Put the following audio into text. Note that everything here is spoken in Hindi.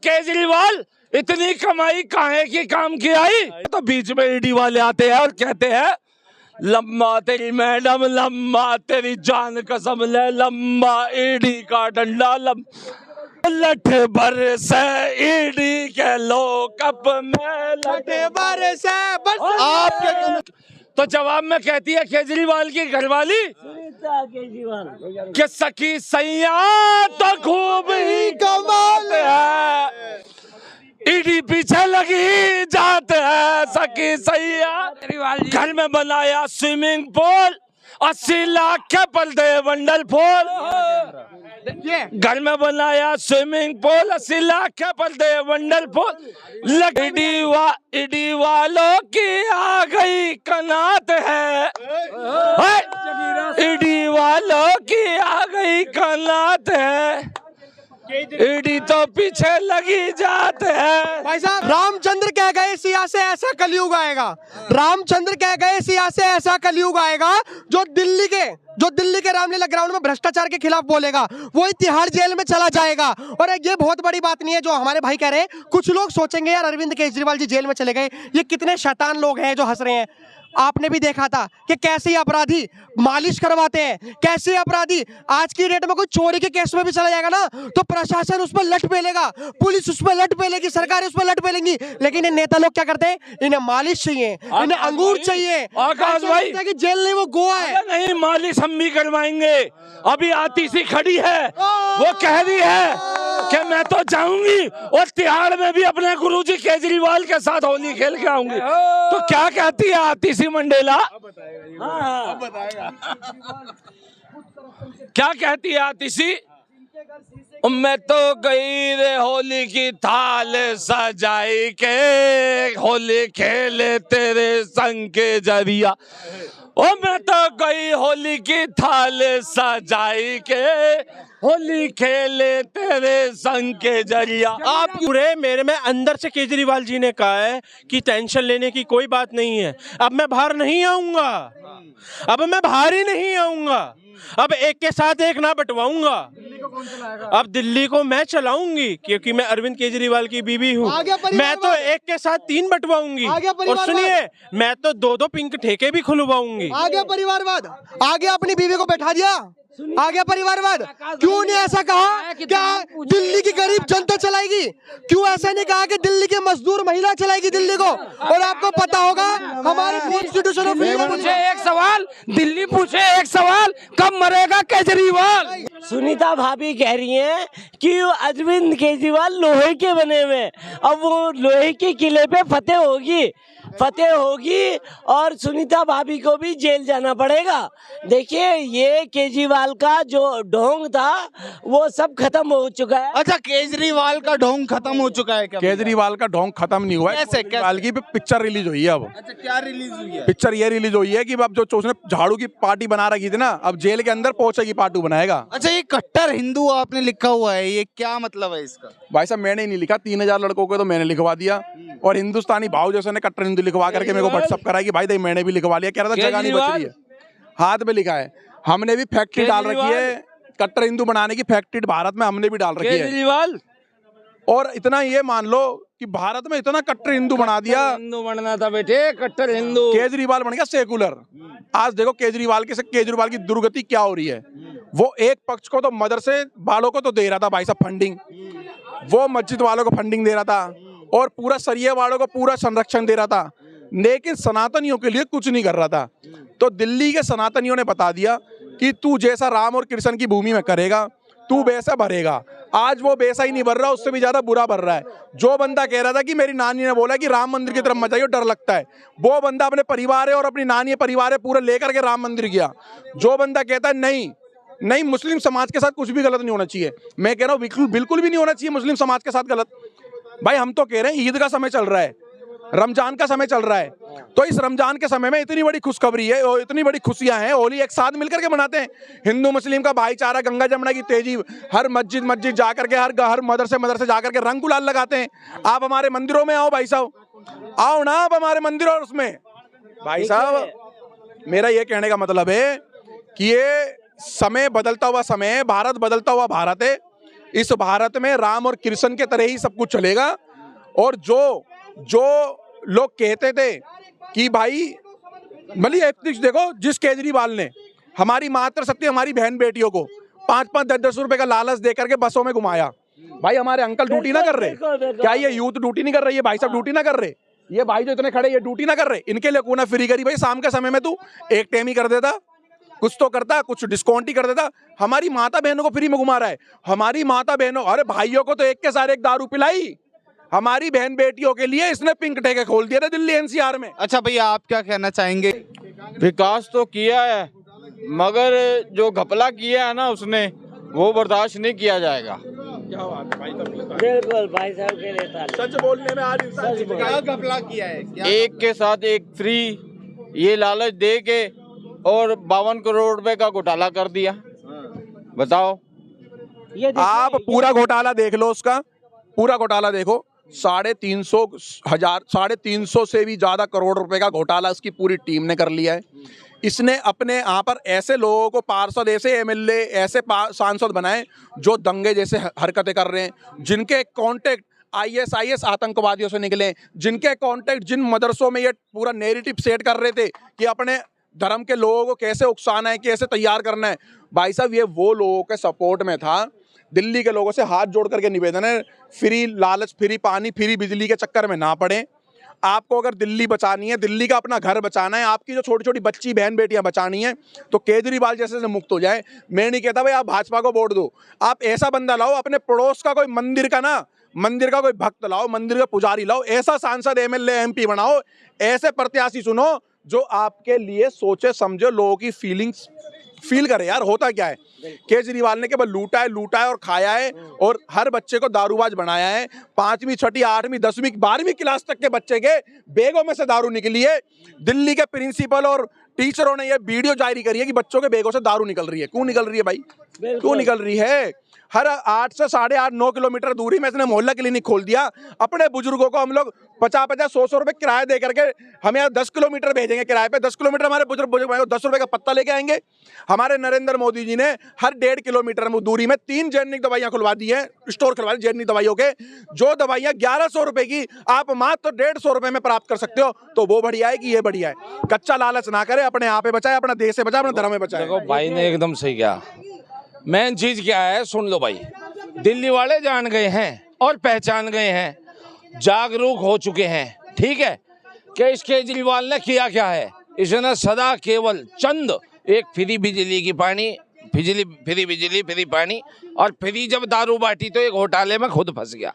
केजरीवाल इतनी कमाई काहे की काम की आई? तो बीच में ईडी वाले आते हैं और कहते हैं लम्बा तेरी मैडम, लम्बा तेरी जान कसम ले, लम्बा ईडी का डंडा, लठ भर से ईडी के लो कप में, लठ भर से बस आपके। तो जवाब में कहती है केजरीवाल की घरवाली कि सखी सैया तो खूब ही कमाल है, ईडी पीछे लगी जाते है सखी सैया। घर में बनाया स्विमिंग पूल, 80 लाख के पर्दे वंडर फूल। घर में बनाया स्विमिंग पूल, 80 लाख के पर्दे वंडर फूल। ईडी वालों की आ गई कनात है, ईडी वालों की आ गई कनात है, ईडी तो पीछे लगी जाते हैं। भाई साहब, रामचंद्र कह गए सिया से ऐसा कलयुग आएगा, रामचंद्र कह गए सिया से ऐसा कलयुग आएगा जो दिल्ली के रामलीला ग्राउंड में भ्रष्टाचार के खिलाफ बोलेगा वो तिहाड़ जेल में चला जाएगा। और ये बहुत बड़ी बात नहीं है जो हमारे भाई कह रहे हैं। कुछ लोग सोचेंगे यार अरविंद केजरीवाल जी जेल में चले गए, ये कितने शैतान लोग हैं जो हंस रहे हैं। आपने भी देखा था कि कैसे अपराधी मालिश करवाते हैं, कैसे अपराधी आज की डेट में कोई चोरी के केस में भी चला जाएगा ना तो प्रशासन उस पर लट पेलेगा, पुलिस उस पर लट पेलेगी, सरकार उस पर लट पेलेंगी। लेकिन ये नेता लोग क्या करते हैं, इन्हें मालिश चाहिए, इन्हें अंगूर चाहिए। आकाश भाई कि जेल नहीं वो गोवा है। नहीं, मालिश हम भी करवाएंगे। अभी आतिशी खड़ी है, वो कह रही है कि मैं तो जाऊंगी और तिहाड़ में भी अपने गुरुजी केजरीवाल के साथ होली खेल के आऊंगी। तो क्या कहती है आतिशी मंडेला? क्या कहती है आतिशी? मैं तो गई रे होली की थाल सजाई के, होली खेले तेरे संग के जरिया। ओ मैं तो गई होली की थाल सजाई के, होली खेले तेरे संग के जरिया। आप पूरे मेरे में अंदर से केजरीवाल जी ने कहा है कि टेंशन लेने की कोई बात नहीं है, अब मैं बाहर नहीं आऊंगा, अब मैं बाहर ही नहीं आऊंगा, अब एक के साथ एक ना बंटवाऊंगा, अब दिल्ली को मैं चलाऊंगी क्योंकि मैं अरविंद केजरीवाल की बीवी हूँ। मैं तो एक के साथ 3 बंटवाऊंगी और सुनिए मैं तो 2-2 पिंक ठेके भी खुलवाऊंगी। आगे परिवारवाद, आगे अपनी बीवी को बैठा दिया, आगे परिवारवाद। क्यों नहीं ऐसा कहा क्या दिल्ली की गरीब जनता चलाएगी? क्यों ऐसा नहीं कहा कि दिल्ली के मजदूर महिला चलाएगी दिल्ली को? और आपको पता होगा हमारे कॉन्स्टिट्यूशन ऑफ इंडिया पूछे एक सवाल, दिल्ली पूछे एक सवाल, कब मरेगा केजरीवाल? सुनीता भाभी कह रही हैं कि अरविंद केजरीवाल लोहे के बने हुए, अब वो लोहे के किले पे फतेह होगी और सुनीता भाभी को भी जेल जाना पड़ेगा। देखिए ये केजरीवाल का जो ढोंग था वो सब खत्म हो चुका है। अच्छा, केजरीवाल का ढोंग खत्म हो चुका है क्या? केजरीवाल का ढोंग खत्म नहीं हुआ है। केजरीवाल की पिक्चर रिलीज हुई है अब। अच्छा, क्या रिलीज हुई है? पिक्चर ये रिलीज हुई है कि अब जो उसने झाड़ू की पार्टी बना रखी थी ना, अब जेल के अंदर पहुंचेगी पार्टी बनाएगा। अच्छा, ये कट्टर हिंदू आपने लिखा हुआ है, ये क्या मतलब है इसका? भाई साहब मैंने नहीं लिखा, 3000 लड़कों को तो मैंने लिखवा दिया और हिंदुस्तानी भाव जैसे ने कट्टर हिंदू लिखवा करके मेरे को व्हाट्सअप कराया कि भाई देख मैंने भी लिखवा लिया, कह रहा था जगह नहीं बच रही है, हाथ में लिखा है। हमने भी फैक्ट्री डाल रखी है कट्टर हिंदू बनाने की, फैक्ट्री भारत में हमने भी डाल रखी है केजरीवाल। और इतना ये मान लो कि भारत में इतना कट्टर हिंदू बना दिया। हिंदू बनना था बेटे, कट्टर हिंदू। केजरीवाल बन गया सेकुलर। आज देखो केजरीवाल की दुर्गति क्या हो रही है। वो एक पक्ष को तो मदरसे वालों को तो दे रहा था भाई साहब फंडिंग, वो मस्जिद वालों को फंडिंग दे रहा था और पूरा सरिया वालों को पूरा संरक्षण दे रहा था, लेकिन सनातनियों के लिए कुछ नहीं कर रहा था। तो दिल्ली के सनातनियों ने बता दिया कि तू जैसा राम और कृष्ण की भूमि में करेगा तू वैसा भरेगा। आज वो वैसा ही नहीं भर रहा, उससे भी ज्यादा बुरा भर रहा है। जो बंदा कह रहा था कि मेरी नानी ने बोला कि राम मंदिर की तरफ मत जाइए डर लगता है, वो बंदा अपने परिवार है और अपनी नानी परिवार है पूरा लेकर के राम मंदिर गया। जो बंदा कहता है नहीं मुस्लिम समाज के साथ कुछ भी गलत नहीं होना चाहिए, मैं कह रहा हूँ बिल्कुल भी नहीं होना चाहिए मुस्लिम समाज के साथ गलत। भाई हम तो कह रहे हैं ईद का समय चल रहा है, रमजान का समय चल रहा है, तो इस रमजान के समय में इतनी बड़ी खुशखबरी है और इतनी बड़ी खुशियां हैं, होली एक साथ मिलकर के मनाते हैं। हिंदू मुस्लिम का भाईचारा, गंगा जमुना की तेजीब, हर मस्जिद जाकर के हर मदरसे जाकर के रंग गुलाल लगाते हैं। आप हमारे मंदिरों में आओ भाई साहब, आओ ना आप हमारे मंदिरों और उसमें। भाई साहब मेरा ये कहने का मतलब है कि ये समय बदलता हुआ समय है, भारत बदलता हुआ भारत है। इस भारत में राम और कृष्ण के तरह ही सब कुछ चलेगा। और जो लोग कहते थे कि भाई मतलब एथिक्स देखो, जिस केजरीवाल ने हमारी मातृशक्ति हमारी बहन बेटियों को 5-5 10-10 रुपए का लालच दे करके बसों में घुमाया, भाई हमारे अंकल ड्यूटी ना कर रहे? क्या ये यूथ ड्यूटी नहीं कर रही है? भाई साहब ड्यूटी ना कर रहे? ये भाई जो इतने खड़े ये ड्यूटी ना कर रहे? इनके लिए कोना फ्री करी भाई, शाम के समय में तू एक टाइम ही कर देता, कुछ तो करता, कुछ डिस्काउंट ही कर देता। हमारी माता बहनों को फ्री में घुमा रहा है। हमारी माता बहनों, अरे भाइयों को तो एक के सारे एक दारू पिलाई, हमारी बहन बेटियों के लिए इसने पिंक ठेके खोल दिए थे दिल्ली एनसीआर में। अच्छा भैया, आप क्या कहना चाहेंगे? विकास तो किया है, मगर जो घपला किया है ना उसने, वो बर्दाश्त नहीं किया जाएगा। क्या बात है भाई साहब, बिल्कुल भाई साहब के लिए सच बोलने में आज इंसान सीख गया। क्या घपला किया है? क्या एक के साथ एक फ्री, ये लालच दे के और 52 करोड़ रुपए का घोटाला कर दिया। बताओ, आप पूरा घोटाला देख लो, उसका पूरा घोटाला देखो। 350 से भी ज्यादा करोड़ रुपए का घोटाला इसकी पूरी टीम ने कर लिया है। इसने अपने यहाँ पर ऐसे लोगों को पार्षद, ऐसे एमएलए, ऐसे सांसद बनाए जो दंगे जैसे हरकतें कर रहे हैं, जिनके कॉन्टेक्ट IS आतंकवादियों से निकले, जिनके कॉन्टेक्ट जिन मदरसों में ये पूरा नैरेटिव सेट कर रहे थे कि अपने धर्म के लोगों को कैसे उकसाना है, कैसे तैयार करना है। भाई साहब ये वो लोगों के सपोर्ट में था। दिल्ली के लोगों से हाथ जोड़ करके निवेदन है, फ्री लालच, फ्री पानी, फ्री बिजली के चक्कर में ना पड़े। आपको अगर दिल्ली बचानी है, दिल्ली का अपना घर बचाना है, आपकी जो छोटी छोटी बच्ची बहन बेटियां बचानी है, तो केजरीवाल जैसे से मुक्त हो जाए। मैं नहीं कहता भाई आप भाजपा को वोट दो, आप ऐसा बंदा लाओ, अपने पड़ोस का कोई मंदिर का कोई भक्त लाओ, मंदिर का पुजारी लाओ, ऐसा सांसद MLA MP बनाओ, ऐसे प्रत्याशी चुनो जो आपके लिए सोचे समझे, लोगों की फीलिंग्स फील करे। यार होता क्या है, केजरीवाल ने केवल लूटा है और खाया है, और हर बच्चे को दारूबाज बनाया है। 5वीं 6वीं 8वीं 10वीं 12वीं क्लास तक के बच्चे के बैगों में से दारू निकली है। दिल्ली के प्रिंसिपल और टीचरों ने यह वीडियो जारी करी है कि बच्चों के बैगों से दारू निकल रही है। क्यों निकल रही है भाई, क्यों निकल रही है? हर 8 से 8.5 9 किलोमीटर दूरी में इसने मोहल्ला क्लिनिक खोल दिया। अपने बुजुर्गों को हम लोग 50-50 100 रुपए किराया दे करके हम यहाँ 10 किलोमीटर भेजेंगे किराए पे। 10 किलोमीटर हमारे बुजुर्ग 10 रुपए का पत्ता लेके आएंगे। हमारे नरेंद्र मोदी जी ने हर 1.5 किलोमीटर दूरी में 3 जेनरिक दवाइयां खुलवा दी है, स्टोर खुलवा दी जेनरिक दवाइयों के। जो दवाइयां 1100 रुपए की आप मात्र 150 रुपए में प्राप्त कर सकते हो, तो वो बढ़िया है कि ये बढ़िया है? कच्चा लालच ना करे, अपने यहाँ पे बचाए, अपना देश से बचाए, अपना धर्म में बचाए। देखो भाई ने एकदम सही कहा। मेन चीज क्या है सुन लो भाई, दिल्ली वाले जान गए हैं और पहचान गए हैं, जागरूक हो चुके हैं, ठीक है, कि इस केजरीवाल ने किया क्या है। इसने सदा केवल चंद एक फ्री बिजली की पानी, फ्री बिजली, फ्री पानी और फ्री जब दारू बांटी तो एक घोटाले में खुद फंस गया।